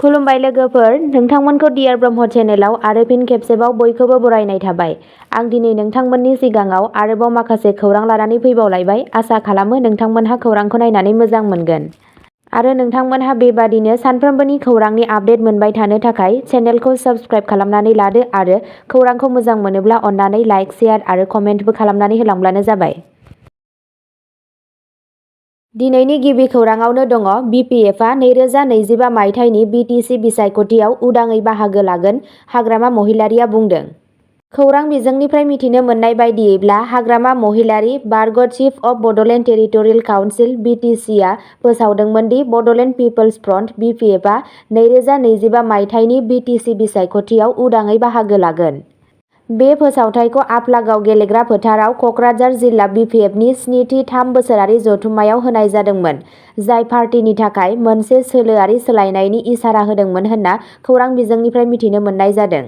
खुलुमबाय लोगोफोर, नोंथांमोनखौ डियार ब्रह्म चेनेलाव आरो फिन खेबसेबाव बयखौबो बरायनाय थाबाय। आं दिनै नोंथांमोननि सिगाङाव आरोबाव माखासे खौरां लानानै फैबावलायबाय। आसा खालामो नोंथांमोनहा खौरांखौ नायनानै मोजां मोनगोन। आरो नोंथांमोनहा बेबादिनो सानफ्रोमबोनि खौरांनि आपडेट मोनबाय थानो थाखाय चेनेलखौ साबस्क्राइब खालामनानै लादो आरो खौरांखौ मोजां मोनोब्ला अन्नानै लाइक, शेयार आरो कमेन्टबो खालामनानै होलांब्लानो जाबाय। दिनैनि गिबि खौराङावनो दङ BPFआ 2025 मायथाइनि BTC बिसायख'थियाव उदाङै बाहागो लागोन, हाग्रामा महिलारीआ बुंदों। खौरां बिजोंनिफ्राय मिथिनो मोननाय बायदियैब्ला हाग्रामा महिलारी, बारग' chief of Bodoland territorial council (BTC) आ फोसावदोंमोन दि बड'लेण्ड पिपल्स फ्रन्ट (BPF) आ 2025 मायथाइनि BTC बिसायख'थियाव उदाङै बाहागो लागोन। बे फोसावथायखौ आफलागाव गेलेग्रा फोथाराव क'क्राझार जिल्ला BPFनि 7थि 3 बोसोरारि जथुम्मायाव होनाय जादोंमोन, जाय पार्टीनि थाखाय मोनसे सोलोआरि सोलायनायनि इसारा होदोंमोन होनना खौरां बिजोंनिफ्राय मिथिनो मोननाय जादों।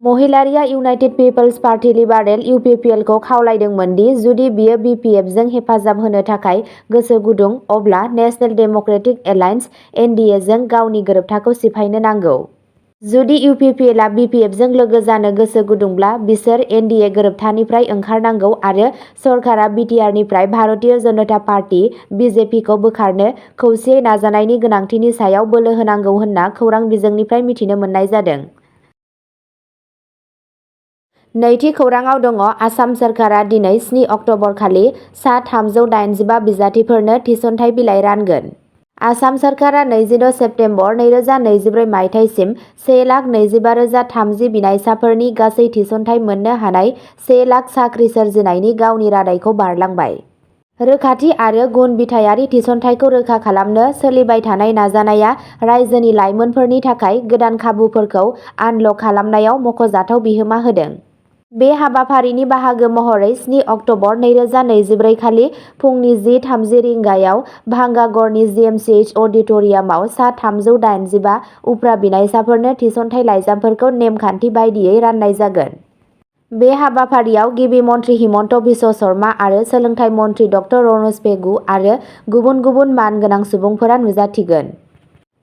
महिलारीआ इउनाइटेड पिपल्स पार्टी लिबारेल (UPPL) खौ खावलायदोंमोन दि जुदि बियो BPFजों हेफाजाब होनो थाखाय गोसो गुदुं, अब्ला नेशनेल डेम'क्रेटिक एलायन्स (NDA) जों गावनि गोरोबथाखौ सिफायनो नांगौ। जुदि UPPLआ BPFजों लोगो जानो गोसो गुदुंब्ला बिसोर NDA गोरोबथानिफ्राय ओंखारनांगौ आरो सरकारा BTRनिफ्राय भारतीय जनता पार्टी (BJP) खौ बोखारनो खौसेयै नाजानायनि गोनांथिनि सायाव बोलो होनांगौ होनना खौरां बिजोंनिफ्राय मिथिनो मोननाय जादों। नैथि खौराङाव दङ आसाम सोरखारा दिनै 7 अक्ट'बर खालि सा 385 बिजाथिफोरनो थिसनथाइ बिलाइ रानगोन। आसाम सोरखारा 22 सेप्तेम्बर 2024 मायथाइसिम 1,25,030 बिनायसाफोरनि गासै थिसनथाइ मोननो हानाय 1 लाख साख्रि सोरजिनायनि गावनि रादायखौ बारलांबाय। रोखाथि आरो गुन बिथायारि थिसनथाइखौ रोखा खालामनो सोलिबाय थानाय नाजानाया रायजोनि लाइमोनफोरनि थाखाय गोदान खाबुफोरखौ आनलक खालामनायाव मख'जाथाव बिहोमा होदों। बे हाबाफारिनि बाहागो महरै 7 अक्ट'बर 2024 खालि फुंनि 10:30 रिंगायाव भांगागड़नि GMCH अडिट'रियामाव सा 385 उफ्रा बिनायसाफोरनो थिसनथाइ लाइजामफोरखौ नेमखान्थि बायदियै राननाय जागोन। बे हाबाफारियाव गिबि मन्थ्रि हिमन्त बिश्व शर्मा आरो सोलोंथाइ मन्थ्रि डक्टर रनज पेगु आरो गुबुन गुबुन मान गोनां सुबुंफोरा नुजाथिगोन।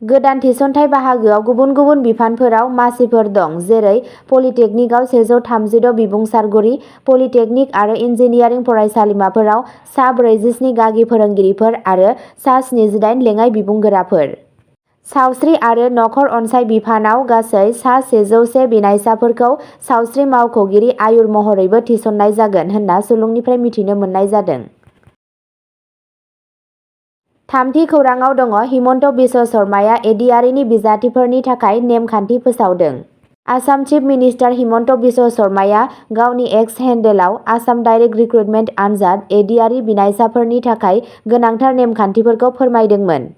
गोदान थिसनथाइ बाहागोआव गुबुन गुबुन बिफानफोराव मासिफोर दं, जेरै पलिटेकनिकआव 136 बिबुंसारगिरि, पलिटेकनिक आरो इन्जिनियारिं फरायसालिमाफोराव सा 47 गागि फोरोंगिरिफोर आरो सा 78 लेङाइ बिबुंगोराफोर। सावस्रि आरो नखर अनसाइ बिफानाव गासै सा 101 बिनायसाफोरखौ सावस्रि मावख'गिरि आयुर महरैबो थिसननाय जागोन होनना सुलुंनिफ्राय मिथिनो मोननाय जादों। थामथि खौराङाव दङ हिमन्त बिश्व शर्माया एडिआरइनि बिजाथिफोरनि थाखाय नेमखान्थि फोसावदों। आसाम चिफ मिनिस्टार हिमन्त बिश्व शर्माया गावनि एक्स हेन्डेलआव आसाम डाइरेक्ट रिक्रुटमेन्ट आनजाद (एडिआरइ) बिनायसाफोरनि थाखाय गोनांथार नेमखान्थिफोरखौ फोरमायदोंमोन।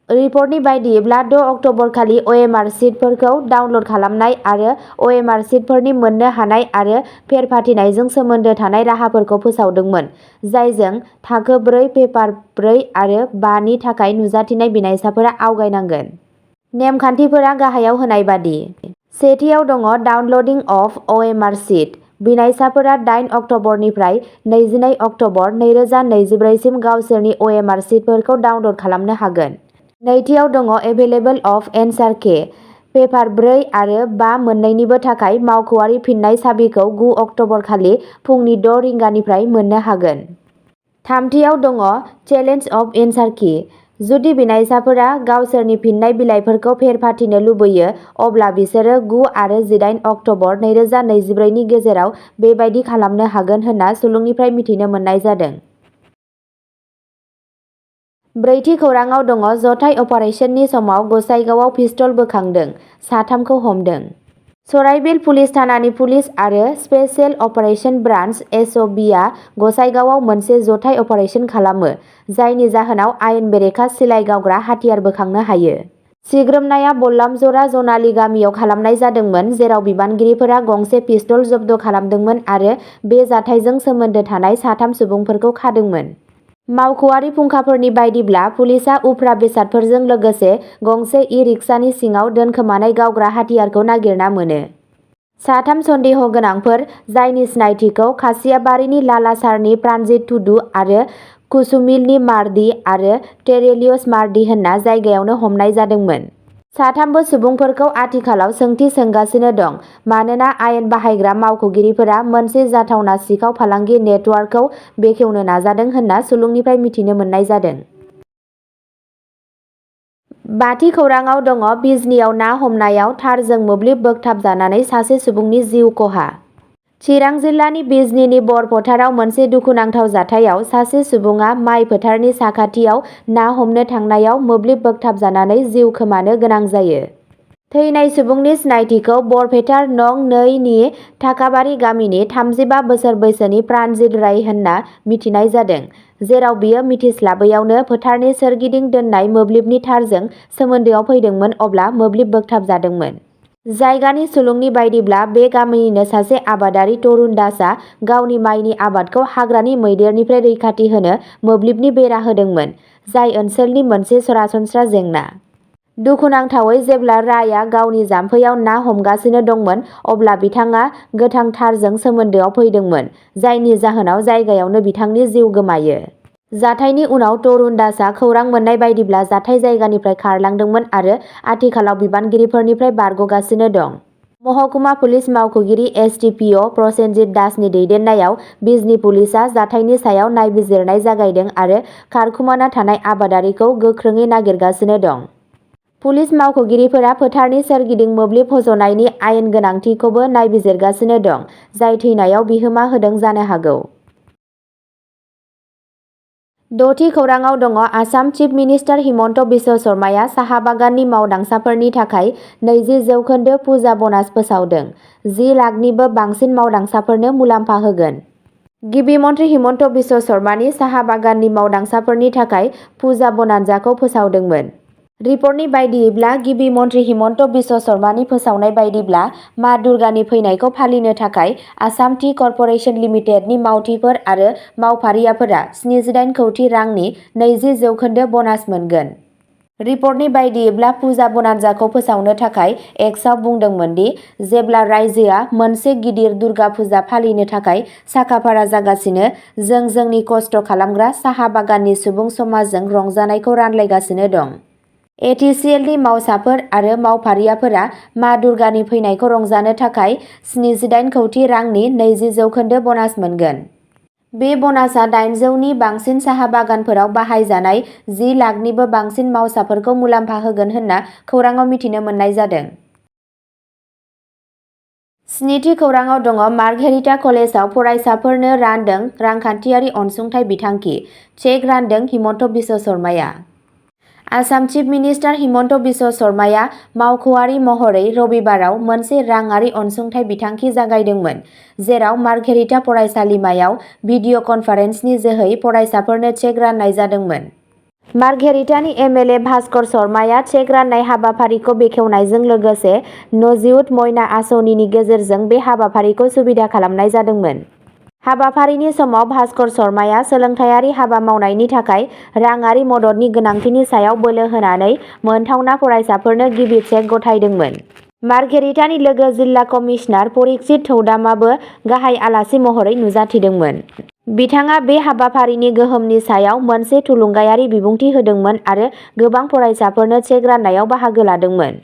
रिपर्टनि बायदियैब्ला 6 अक्ट'बर खालि OMR सिटफोरखौ डाउनल'ड खालामनाय आरो OMR सिटफोरनि मोननो हानाय आरो फेरफाथिनायजों सोमोन्दो थानाय राहाफोरखौ फोसावदोंमोन, जायजों थाखो 4, पेपार 4 आरो 5 नि थाखाय नुजाथिनाय बिनायसाफोरा आवगायनांगोन। नेमखान्थिफोरा गाहायाव होनाय बादि। सेथियाव दङ डाउनल'डिं अफ OMR सिट। बिनायसाफोरा 8 अक्ट'बरनिफ्राय 22 अक्ट'बर 2024 सिम गावसोरनि OMR सिटफोरखौ डाउनल'ड खालामनो हागोन। नैथियाव दङ available of answer K. Paper 4 आरो 5 मोन्नैनिबो थाखाय मावख'आरि फिननाय साबिखौ 9 अक्ट'बर खालि फुंनि 6 रिंगानिफ्राय मोननो हागोन। थामथियाव दङ चेलेन्ज अफ एन्सार की। जुदि बिनायसाफोरा गावसोरनि फिननाय बिलाइफोरखौ फेरफाथिनो लुबैयो, अब्ला बिसोरो 9 आरो 18 अक्ट'बर 2024 नि गेजेराव बेबादि खालामनो हागोन होनना सुलुंनिफ्राय मिथिनो मोननाय जादों। ब्रैथि खौराङाव दङ जथाय अपारेसननि समाव गसाइगावआव पिस्तल बोखांदों, 3खौ हमदों। सराइबिल पुलिस थानानि पुलिस आरो स्पेशेल अपारेशन ब्रान्स (SOB) आ गसाइगावआव मोनसे जथाय अपारेसन खालामो, जायनि जाहोनाव आयेन बेरेखा सिलाइ गावग्रा हाथियार बोखांनो हायो। सिग्रोमनाया बल्लामजरा जनालि गामियाव खालामनाय जादोंमोन, जेराव बिबानगिरिफोरा गंसे पिस्तल जब्द खालामदोंमोन आरो बे जाथायजों सोमोन्दो थानाय 3 सुबुंफोरखौ खादोंमोन। मावख'आरि फुंखाफोरनि बायदिब्ला, पुलिसआ उफ्रा बेसादफोरजों लोगोसे गंसे इ-रिक्सानि सिङाव दोनखोमानाय गावग्रा हाथियारखौ नागिरना मोनो। 3 सन्देह गोनांफोर, जायनि सिनायथिखौ खासियाबारिनि लालासारनि प्राणजित टुडु आरो कुसुमिलनि मार्डी आरो टेरेलियस मार्डी होनना जायगायावनो हमनाय जादोंमोन। साथामबो सुबुंफोरखौ आथिखालाव सोंथि सोंगासिनो दं मानोना आयेन बाहायग्रा मावख'गिरिफोरा मोनसे जाथावना सिखाव फालांगि नेटवार्कखौ बेखेवनो नाजादों होनना सुलुंनिफ्राय मिथिनो मोननाय जादों। बाथि खौराङाव दङ बिजनीआव ना हमनायाव थारजों मोब्लिब बोगथाबजानानै सासे सुबुंनि जिउ खहा। चिरां जिल्लानि बिजनीनि बर फोथाराव मोनसे दुखुनांथाव जाथायाव सासे सुबुङा माइ फोथारनि साखाथियाव ना हमनो थांनायाव मोब्लिब बोगथाबजानानै जिउ खोमानो गोनां जायो। थैनाय सुबुंनि सिनायथिखौ बरपेटार नं 2 नि थाखाबारि गामिनि 35 बोसोर बैसोनि प्राणजित राय होनना मिथिनाय जादों। जेराव बियो मिथिस्लाबैयावनो फोथारनि सोरगिदिं दोननाय मोब्लिबनि थारजों सोमोन्दोआव फैदोंमोन अब्ला मोब्लिब बोगथाबजादोंमोन। जायगानि सुलुंनि बायदिब्ला बे गामिनिनो सासे आबादारि तरुण दासआ गावनि माइनि आबादखौ हाग्रानि मैदेरनिफ्राय रैखाथि होनो मोब्लिबनि बेरा होदोंमोन, जाय ओनसोलनि मोनसे सरासनस्रा जेंना। दुखुनांथावै जेब्ला रायआ गावनि जाम्फैयाव ना हमगासिनो दंमोन अब्ला बिथाङा गोथां थारजों सोमोन्दोआव फैदोंमोन, जायनि जाहोनाव जायगायावनो बिथांनि जिउ गोमायो। जाथायनि उनाव तरुण दासआ खौरां मोननाय बायदिब्ला जाथाय जायगानिफ्राय खारलांदोंमोन आरो आथिखालाव बिबानगिरिफोरनिफ्राय बारग'गासिनो दं। महकुमा पुलिस मावख'गिरि एसडिपिअ प्रसेनजित दासनि दैदेननायाव बिजनी पुलिसआ जाथायनि सायाव नायबिजिरनाय जागायदों आरो खारखुमाना थानाय आबादारिखौ गोख्रोङै नागिरगासिनो दं। पुलिस मावख'गिरिफोरा फोथारनि सोरगिदिं मोब्लिब फज'नायनि आयेन गोनांथिखौबो नायबिजिरगासिनो दं, जाय थैनायाव बिहोमा होदों जानो हागौ। द'थि खौराङाव दङ आसाम चिफ मिनिस्टार हिमन्त बिश्व शर्माया साहा बागाननि मावदांसाफोरनि थाखाय 20% फुजा ब'नास फोसावदों। 10 लाखनिबो बांसिन मावदांसाफोरनो मुलाम्फा होगोन। गिबि मन्थ्रि हिमन्त बिश्व शर्मानि साहा बागाननि मावदांसाफोरनि थाखाय फुजा ब'नान्जाखौ फोसावदोंमोन। रिपर्टनि बायदियैब्ला गिबि मन्थ्रि हिमन्त बिश्व शर्मानि फोसावनाय बायदिब्ला मा दुर्गानि फैनायखौ फालिनो थाखाय आसाम टी कर्परेसन लिमिटेडनि मावथिफोर आरो मावफारियाफोरा 78 कौटि रांनि 20% ब'नास मोनगोन। रिपर्टनि बायदियैब्ला फुजा ब'नान्जाखौ फोसावनो थाखाय एक्सआव बुंदोंमोन दि जेब्ला रायजोआ मोनसे गिदिर दुर्गा फुजा फालिनो थाखाय साखाफारा जागासिनो, जों जोंनि खस्थ' खालामग्रा साहा बागाननि सुबुं समाजजों रंजानायखौ रानलायगासिनो दं। एटिसिएलनि मावसाफोर आरो मावफारियाफोरा मा दुर्गानि फैनायखौ रंजानो थाखाय 78 कौटि रांनि 20% ब'नास मोनगोन। बे ब'नासआ 800 नि बांसिन साहा बागानफोराव बाहायजानाय 10 लाखनिबो बांसिन मावसाफोरखौ मुलाम्फा होगोन होनना खौराङाव मिथिनो मोननाय जादों। 7थि खौराङाव दङ मार्घेरिटा कलेजआव फरायसाफोरनो रानदों रांखान्थियारि अनसुंथाइ बिथांखि, चेक रानदों हिमन्त बिश्व शर्माया। आसाम चिफ मिनिस्टार हिमन्त बिश्व शर्माया मावख'आरि महरै रबिबाराव मोनसे राङारि अनसुंथाइ बिथांखि जागायदोंमोन, जेराव मार्घेरिटा फरायसालिमायाव भिडिअ कनफारेन्सनि जोहै फरायसाफोरनो चेक राननाय जादोंमोन। मार्घेरिटानि एमएलए भास्कर शर्माया चेक राननाय हाबाफारिखौ बेखेवनायजों लोगोसे नजिउद मयना आसनिनि गेजेरजों बे हाबाफारिखौ सुबिदा खालामनाय जादोंमोन। हाबाफारिनि समाव भास्कर शर्माया सोलोंथायारि हाबा मावनायनि थाखाय राङारि मददनि गोनांथिनि सायाव बोलो होनानै मोनथावना फरायसाफोरनो गिबि चेक गथायदोंमोन। मार्घेरिटानि लोगो जिल्ला कमिसनार परिक्षित थौदामआबो गाहाय आलासि महरै नुजाथिदोंमोन। बिथाङा बे हाबाफारिनि गोहोमनि सायाव मोनसे थुलुंगायारि बिबुंथि होदोंमोन आरो गोबां फरायसाफोरनो चेक राननायाव बाहागो लादोंमोन।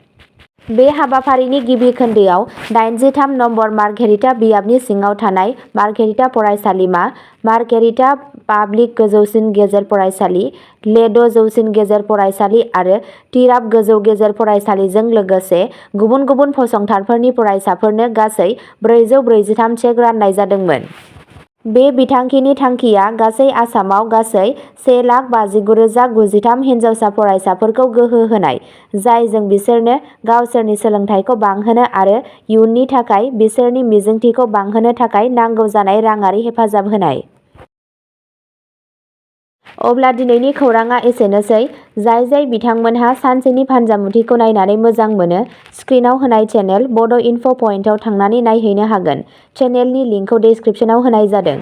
बे हाबाफारिनि गिबि खोन्दोआव 83 नम्बर मार्घेरिटा बियाबनि सिङाव थानाय मार्घेरिटा फरायसालिमा, मार्घेरिटा पाब्लिक गोजौसिन गेजेर फरायसालि, लेड' जौसिन गेजेर फरायसालि आरो तिराप गोजौ गेजेर फरायसालिजों लोगोसे गुबुन गुबुन फसंथानफोरनि फरायसाफोरनो गासै 443 चेक राननाय जादोंमोन। बे बिथांखिनि थांखिया गासै आसामाव गासै 1,59,093 हिनजावसा फरायसाफोरखौ गोहो होनाय, जायजों बिसोरनो गावसोरनि सोलोंथाइखौ बांहोनो आरो इयुननि थाखाय बिसोरनि मिजिंथिखौ बांहोनो थाखाय नांगौ जानाय राङारि हेफाजाब होनाय। अब्ला दिनैनि खौराङा एसेनोसै। जाय बिथांमोनहा सानसेनि फानजामुथिखौ नायनानै मोजां मोनो, स्क्रिनाव होनाय चेनेल बड' इनफ' पइन्टआव थांनानै नायहैनो हागोन। चेनेलनि लिंकखौ डेस्क्रिप्शनाव होनाय जादों।